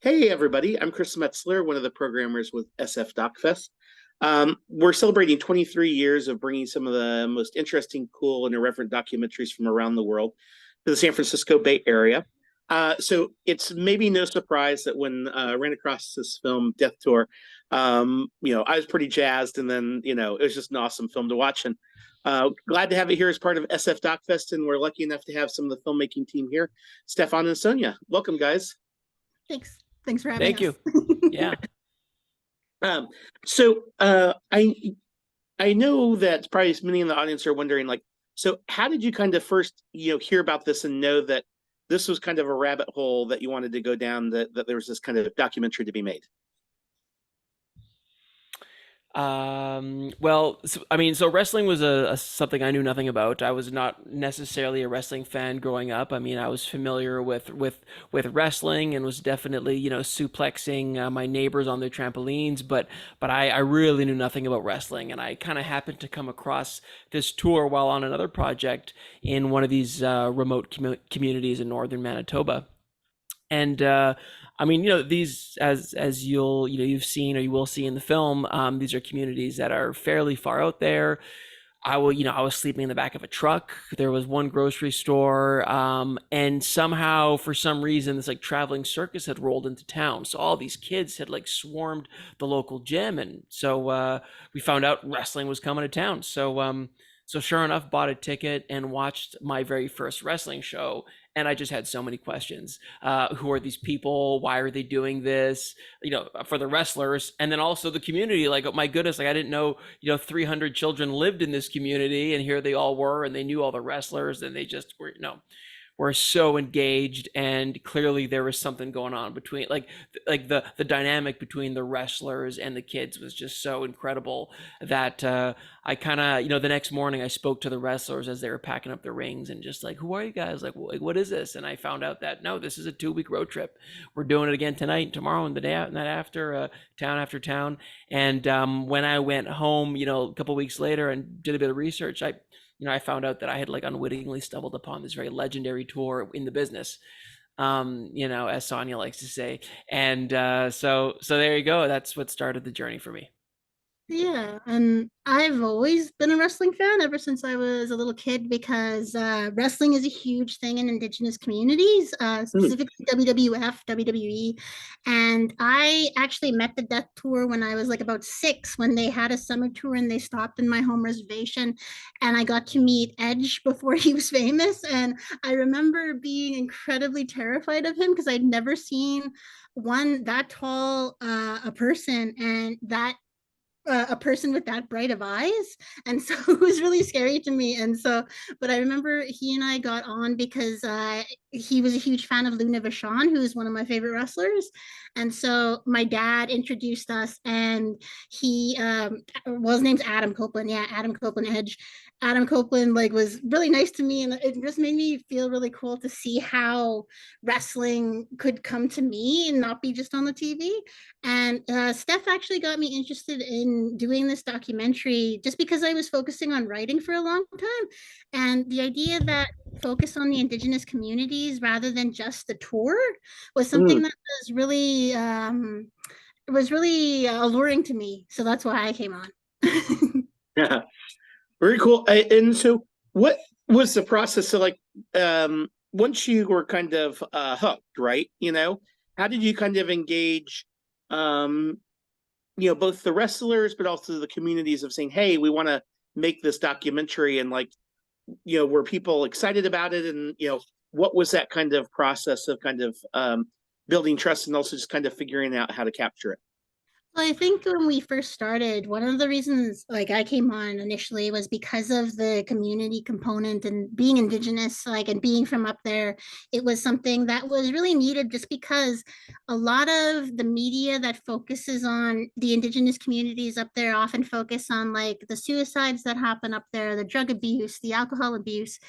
Hey, everybody. I'm Chris Metzler, one of the programmers with SF DocFest. We're celebrating 23 years of bringing some of the most interesting, cool, and irreverent documentaries from around the world to the San Francisco Bay Area. So it's maybe no surprise that when I ran across this film, Death Tour, I was pretty jazzed, and then, it was just an awesome film to watch. And glad to have it here as part of SF DocFest, and we're lucky enough to have some of the filmmaking team here, Stefan and Sonia. Welcome, guys. Thanks. Thanks for having Thank us. you. Yeah. So I know that probably many in the audience are wondering, like, so how did you kind of first, hear about this and know that this was kind of a rabbit hole that you wanted to go down, that there was this kind of documentary to be made? So wrestling was something I knew nothing about. I was not necessarily a wrestling fan growing up. I mean, I was familiar with wrestling and was definitely, suplexing my neighbors on their trampolines, but I really knew nothing about wrestling. And I kind of happened to come across this tour while on another project in one of these remote communities in northern Manitoba. And I mean, these, as you've seen or you will see in the film, these are communities that are fairly far out there. I was sleeping in the back of a truck. There was one grocery store, and somehow, for some reason, this like traveling circus had rolled into town. So all these kids had like swarmed the local gym, and so we found out wrestling was coming to town. So sure enough, bought a ticket and watched my very first wrestling show. And I just had so many questions. Who are these people? Why are they doing this? For the wrestlers, and then also the community. Like, oh my goodness, like I didn't know, 300 children lived in this community, and here they all were, and they knew all the wrestlers, and they just were so engaged, and clearly there was something going on between the dynamic between the wrestlers and the kids was just so incredible that I kind of, the next morning I spoke to the wrestlers as they were packing up their rings and just like, who are you guys, like what is this? And I found out that no, this is a 2-week road trip. We're doing it again tonight and tomorrow and the day and that after, town after town. And when I went home, a couple weeks later and did a bit of research, I found out that I had like unwittingly stumbled upon this very legendary tour in the business, as Sonia likes to say. And so there you go. That's what started the journey for me. Yeah, and I've always been a wrestling fan ever since I was a little kid because wrestling is a huge thing in Indigenous communities, Hmm. specifically WWF, WWE. And I actually met the Death Tour when I was like about 6, when they had a summer tour and they stopped in my home reservation. And I got to meet Edge before he was famous. And I remember being incredibly terrified of him because I'd never seen one that tall a person and that a person with that bright of eyes. And so it was really scary to me. And so, but I remember he and I got on because he was a huge fan of Luna Vachon, who is one of my favorite wrestlers. And so my dad introduced us, and his name's Adam Copeland. Yeah, Adam Copeland Edge. Adam Copeland like was really nice to me, and it just made me feel really cool to see how wrestling could come to me and not be just on the TV. And Steph actually got me interested in doing this documentary just because I was focusing on writing for a long time. And the idea that focus on the Indigenous communities rather than just the tour was something Hmm. that was really alluring to me. So that's why I came on. Yeah. Very cool. And so, what was the process? So, like, once you were kind of hooked, right? How did you kind of engage, um, both the wrestlers, but also the communities of saying, "Hey, we want to make this documentary," and like, were people excited about it? And what was that kind of process of kind of building trust and also just kind of figuring out how to capture it? Well, I think when we first started, one of the reasons like I came on initially was because of the community component and being Indigenous, like and being from up there. It was something that was really needed just because a lot of the media that focuses on the Indigenous communities up there often focus on like the suicides that happen up there, the drug abuse, the alcohol abuse.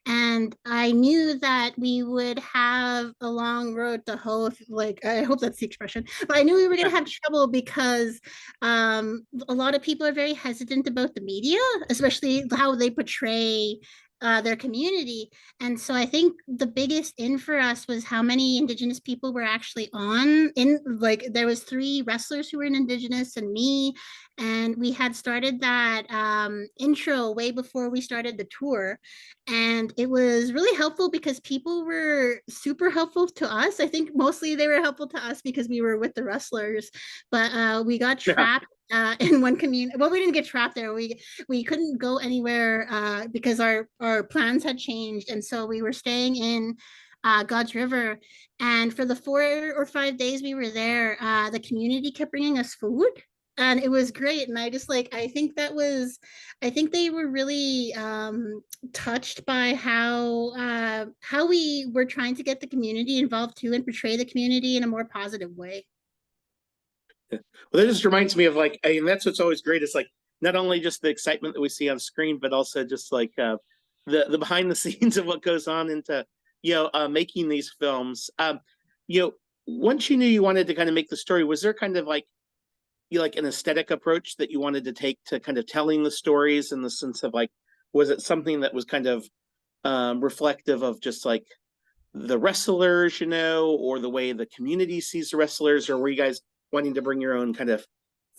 And I knew that we would have a long road to hoe, like I hope that's the expression, but I knew we were going to have trouble because a lot of people are very hesitant about the media, especially how they portray their community. And so I think the biggest in for us was how many Indigenous people were actually on. In like there was three wrestlers who were Indigenous and me, and we had started that intro way before we started the tour, and it was really helpful because people were super helpful to us. I think mostly they were helpful to us because we were with the wrestlers, but we got Yeah. trapped in one community. Well, we didn't get trapped there. We couldn't go anywhere because our plans had changed, and so we were staying in God's River. And for the 4 or 5 days we were there, the community kept bringing us food, and it was great. And I just like I think they were really touched by how we were trying to get the community involved too and portray the community in a more positive way. Well, that just reminds me of like, and that's what's always great is like not only just the excitement that we see on screen, but also just like the behind the scenes of what goes on into making these films. You know, once you knew you wanted to kind of make the story, was there kind of like like an aesthetic approach that you wanted to take to kind of telling the stories in the sense of like, was it something that was kind of reflective of just like the wrestlers, or the way the community sees the wrestlers, or were you guys wanting to bring your own kind of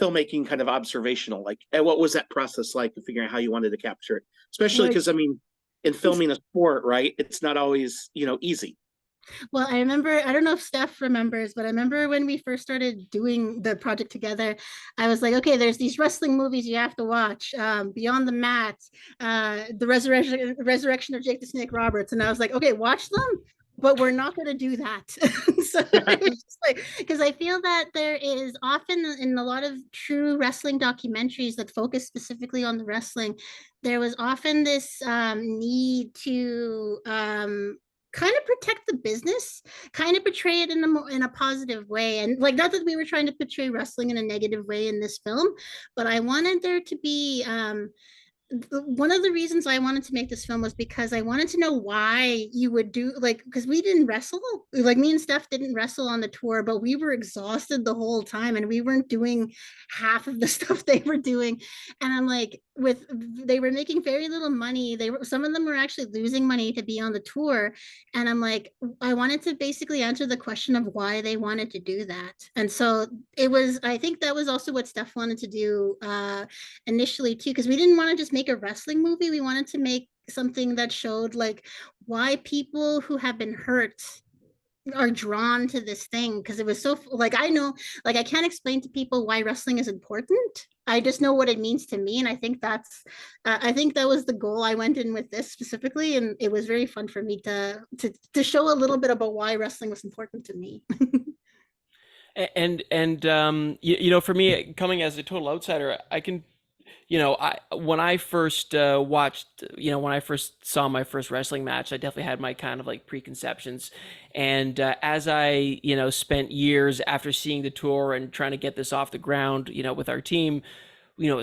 filmmaking, kind of observational? Like, and what was that process like in figuring out how you wanted to capture it? Especially Like because, I mean, in filming a sport, right, it's not always, easy. Well, I remember, I don't know if Steph remembers, but I remember when we first started doing the project together, I was like, okay, there's these wrestling movies you have to watch, Beyond the Mat, the resurrection of Jake the Snake Roberts. And I was like, okay, watch them, but we're not going to do that. So it was just like, because I feel that there is often in a lot of true wrestling documentaries that focus specifically on the wrestling, there was often this need to kind of protect the business, kind of portray it in a positive way. And like, not that we were trying to portray wrestling in a negative way in this film, but I wanted there to be one of the reasons I wanted to make this film was because I wanted to know why you would do like, because we didn't wrestle, like me and Steph didn't wrestle on the tour, but we were exhausted the whole time and we weren't doing half of the stuff they were doing. And I'm like, they were making very little money. Some of them were actually losing money to be on the tour. And I'm like, I wanted to basically answer the question of why they wanted to do that. And so I think that was also what Steph wanted to do initially too, because we didn't want to just make a wrestling movie. We wanted to make something that showed like why people who have been hurt are drawn to this thing, because it was so like I know, like I can't explain to people why wrestling is important. I just know what it means to me, and I think that was the goal I went in with this specifically, and it was very fun for me to show a little bit about why wrestling was important to me. And for me, coming as a total outsider, I can, I when I first watched, when I first saw my first wrestling match, I definitely had my kind of like preconceptions. And as I, spent years after seeing the tour and trying to get this off the ground, with our team,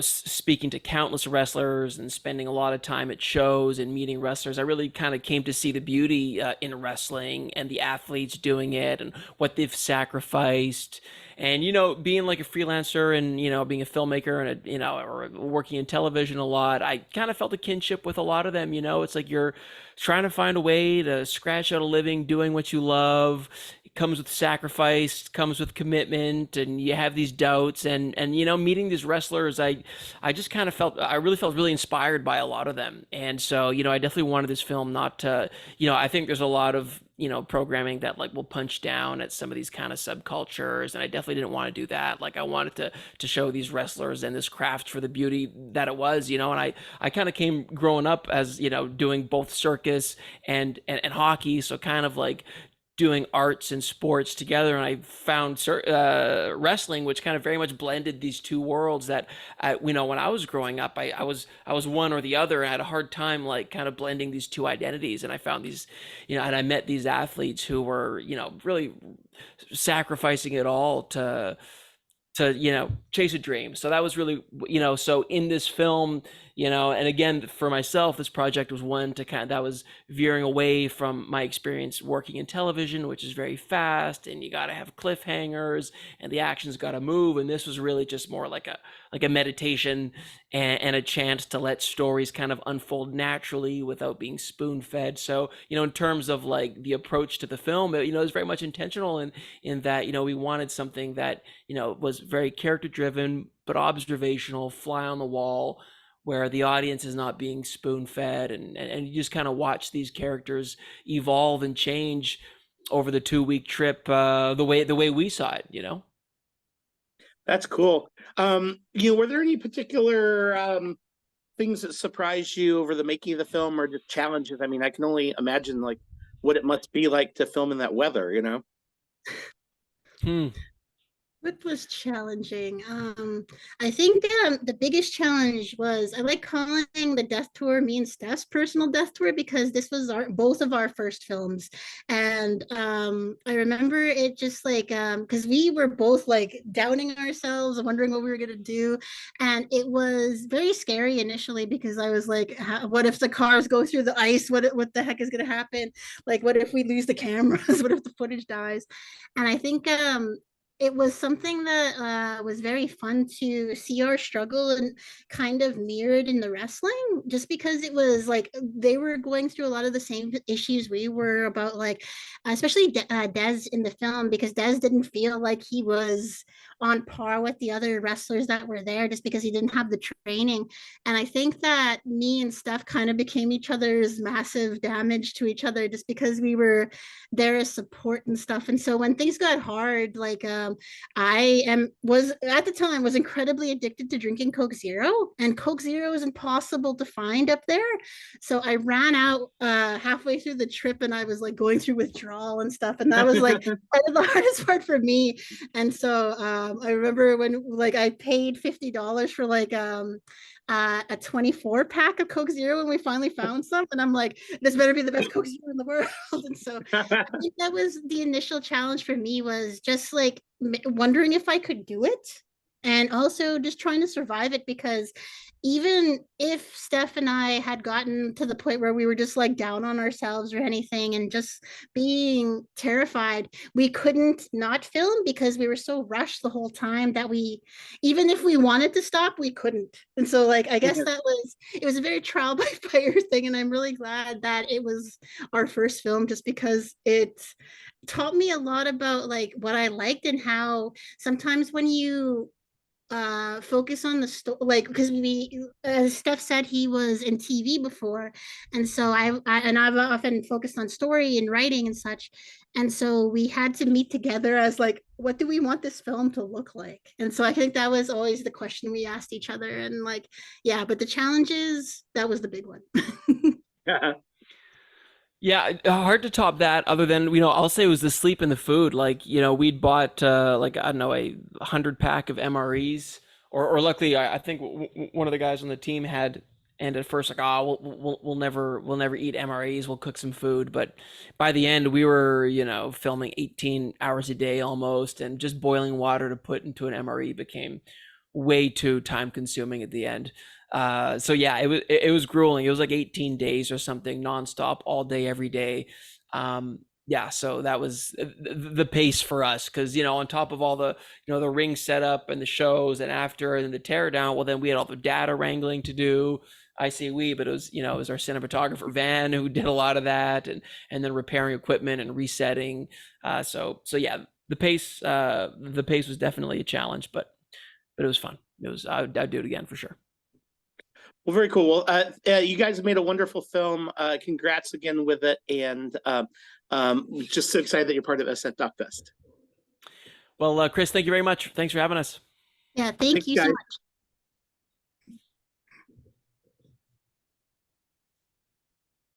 speaking to countless wrestlers and spending a lot of time at shows and meeting wrestlers, I really kind of came to see the beauty in wrestling and the athletes doing it and what they've sacrificed. And being like a freelancer and being a filmmaker and or working in television a lot, I kind of felt a kinship with a lot of them. It's like you're trying to find a way to scratch out a living doing what you love. It comes with sacrifice, comes with commitment, and you have these doubts. And meeting these wrestlers, I just kind of I really felt really inspired by a lot of them. And so I definitely wanted this film not to, I think there's a lot of programming that like will punch down at some of these kind of subcultures, and I definitely didn't want to do that. Like I wanted to show these wrestlers and this craft for the beauty that it was. And I kind of came growing up as doing both circus and hockey, so kind of like doing arts and sports together, and I found wrestling, which kind of very much blended these two worlds. That when I was growing up, I was one or the other, and I had a hard time like kind of blending these two identities. And I found these, and I met these athletes who were really sacrificing it all to chase a dream. So that was really, so in this film, you know. And again, for myself, this project was one to that was veering away from my experience working in television, which is very fast and you got to have cliffhangers and the action's got to move. And this was really just more like a meditation and a chance to let stories kind of unfold naturally without being spoon fed. So, you know, in terms of like the approach to the film, you know, it was very much intentional in that, you know, we wanted something that, you know, was very character driven, but observational, fly on the wall, where the audience is not being spoon fed, and you just kind of watch these characters evolve and change over the 2 week trip, the way we saw it, you know. That's cool. You know, were there any particular things that surprised you over the making of the film, or just challenges? I mean, I can only imagine like what it must be like to film in that weather, you know? Hmm. What was challenging? I think the biggest challenge was I like calling the death tour me and Steph's personal death tour because this was both of our first films, and I remember it just like because we were both like doubting ourselves, wondering what we were gonna do, and it was very scary initially because I was like, what if the cars go through the ice? What the heck is gonna happen? Like, what if we lose the cameras? What if the footage dies? And I think it was something that was very fun to see our struggle and kind of mirrored in the wrestling, just because it was like they were going through a lot of the same issues we were about, like especially Dez in the film, because Dez didn't feel like he was on par with the other wrestlers that were there just because he didn't have the training. And I think that me and Steph kind of became each other's massive damage to each other just because we were there as support and stuff. And so when things got hard, like was at the time was incredibly addicted to drinking Coke Zero, and Coke Zero is impossible to find up there. So I ran out halfway through the trip, and I was like going through withdrawal and stuff, and that was like the hardest part for me. And so I remember when like I paid $50 for like a 24 pack of Coke Zero when we finally found some. And I'm like, this better be the best Coke Zero in the world. And so I think that was the initial challenge for me, was just like wondering if I could do it. And also just trying to survive it, because even if Steph and I had gotten to the point where we were just like down on ourselves or anything and just being terrified, we couldn't not film because we were so rushed the whole time that we, even if we wanted to stop, we couldn't. And so like I guess it was a very trial by fire thing, and I'm really glad that it was our first film, just because it taught me a lot about like what I liked, and how sometimes when you focus on the story, like because we Steph said he was in TV before, and so I've often focused on story and writing and such, and so we had to meet together as like, what do we want this film to look like? And so I think that was always the question we asked each other. And like, yeah, but the challenges, that was the big one. Yeah, hard to top that. Other than, you know, I'll say it was the sleep and the food. Like, you know, we'd bought like, I don't know, a 100 pack of MREs, or luckily, I think one of the guys on the team had. And at first, like, oh, we'll never eat MREs. We'll cook some food. But by the end, we were, you know, filming 18 hours a day almost, and just boiling water to put into an MRE became way too time consuming at the end. So yeah, it was grueling. It was like 18 days or something, nonstop, all day, every day. Yeah, so that was the pace for us, because, you know, on top of all the, you know, the ring setup and the shows and after and the teardown, well, then we had all the data wrangling to do. I say we, but it was, you know, it was our cinematographer Van who did a lot of that, and then repairing equipment and resetting. So yeah, the pace was definitely a challenge, but it was fun. It was, I'd do it again for sure. Well, very cool. Well, you guys have made a wonderful film. Congrats again with it, and just so excited that you're part of SF Doc Fest. Well, Chris, thank you very much. Thanks for having us. Yeah, thank you so much.